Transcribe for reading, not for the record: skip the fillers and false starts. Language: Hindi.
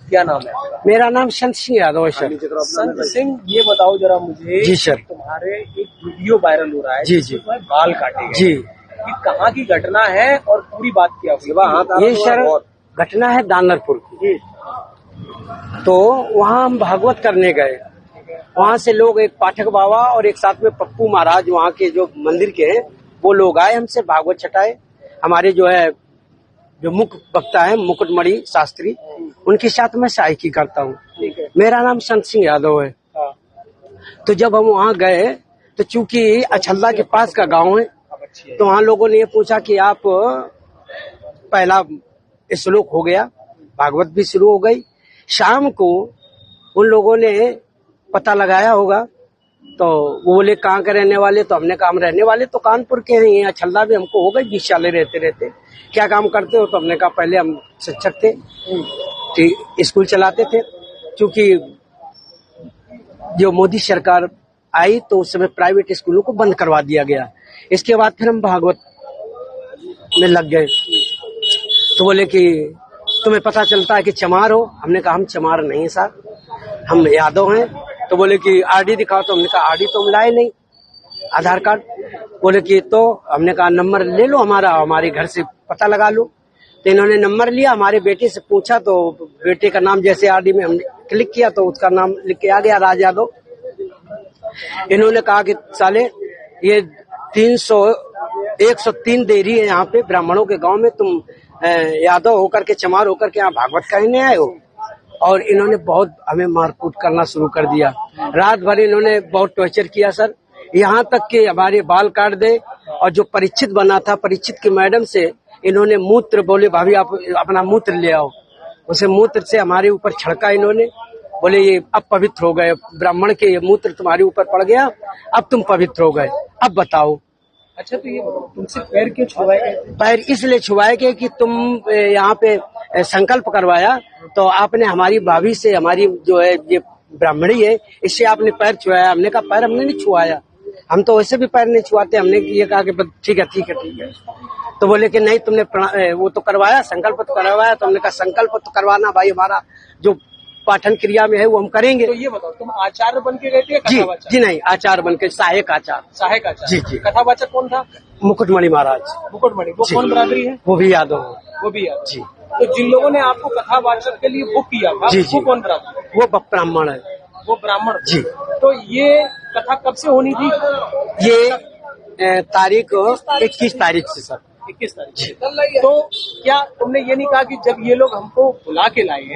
क्या नाम है आपका? मेरा नाम संत सिंह यादव है सर। संत सिंह, ये बताओ जरा मुझे। जी सर। तुम्हारे एक वीडियो वायरल हो रहा है जी, जिसमें तुम्हारे बाल काटे गए। जी, ये कहाँ की घटना है और पूरी बात क्या हुई? ये सर घटना है दानरपुर की। तो वहाँ हम भागवत करने गए। वहाँ से लोग, एक पाठक बाबा और एक साथ में पप्पू महाराज वहाँ के जो मंदिर के हैं, वो लोग आए हमसे भागवत छटाए। हमारे जो मुख्य वक्ता है मुकुटमणि शास्त्री, उनके साथ मैं सहायकी करता हूँ। मेरा नाम संत सिंह यादव है। तो जब हम वहाँ गए तो चूंकि अछल्ला के पास का गांव है, तो वहाँ लोगों ने ये पूछा कि आप, पहला श्लोक हो गया, भागवत भी शुरू हो गई। शाम को उन लोगों ने पता लगाया होगा, तो वो बोले कहाँ के रहने वाले? तो हमने कहा हम रहने वाले तो कानपुर के हैं, यहाँ अछल्ला भी हमको हो गई 20 साल रहते। क्या काम करते हो? तो हमने कहा पहले हम शिक्षक थे, स्कूल चलाते थे। क्योंकि जो मोदी सरकार आई तो उस समय प्राइवेट स्कूलों को बंद करवा दिया गया। इसके बाद फिर हम भागवत में लग गए। तो बोले कि तुम्हें पता चलता है कि चमार हो? हमने कहा हम चमार नहीं साहब, हम यादव हैं। तो बोले कि आरडी दिखाओ। तो हमने कहा आरडी तो हम लाए नहीं, आधार कार्ड। बोले कि तो हमने कहा नंबर ले लो हमारा, हमारे घर से पता लगा लो। तो इन्होंने नंबर लिया, हमारे बेटे से पूछा, तो बेटे का नाम जैसे आरडी में हमने क्लिक किया तो उसका नाम लिख के आ गया, राज यादव। इन्होंने कहा कि साले ये 103 देरी है यहाँ पे ब्राह्मणों के गांव में, तुम यादव होकर के, चमार होकर के यहाँ भागवत कहने आए हो। और इन्होंने बहुत हमें मारकूट करना शुरू कर दिया। रात भर इन्होंने बहुत टॉर्चर किया सर, यहाँ तक कि हमारे बाल काट दे। और जो परीक्षित बना था, परीक्षित की मैडम से इन्होंने मूत्र, बोले भाभी आप अपना मूत्र ले आओ, उसे मूत्र से हमारे ऊपर छिड़का इन्होंने। बोले ये अब पवित्र हो गए, ब्राह्मण के ये मूत्र तुम्हारे ऊपर पड़ गया, अब तुम पवित्र हो गए, अब बताओ। अच्छा, तो ये तुमसे पैर क्यों छुआए गए? पैर इसलिए छुआए गए कि तुम यहाँ पे संकल्प करवाया, तो आपने हमारी भाभी से, हमारी जो है ये ब्राह्मणी है, इससे आपने पैर छुआया। हमने कहा पैर हमने नहीं छुआया, हम तो वैसे भी पैर नहीं छुआते। हमने ये कहा कि ठीक है ठीक है ठीक है। तो बोले कि नहीं तुमने वो तो करवाया, संकल्प तो करवाया। तो हमने कहा संकल्प तो करवाना भाई, हमारा जो पाठन क्रिया में है वो हम करेंगे। तो ये बताओ, तुम आचार्य बन के गए थे? जी नहीं, आचार्य बन के, सहायक आचार्य। सहायक आचार्य? जी। कथावाचक कौन था? मुकुटमणि महाराज। मुकुटमणि, वो कौन बरादरी है? वो भी यादव। वो भी यादव जी। तो जिन लोगों ने आपको कथावाचक के लिए बुक किया था, वो कौन बरादरी? वो ब्राह्मण है। वो ब्राह्मण जी। तो ये कथा कब से होनी थी? ये तारीख 21 तारीख से सर। 21 तारीख। तो क्या तुमने ये नहीं कहा कि जब ये लोग हमको बुला के लाए हैं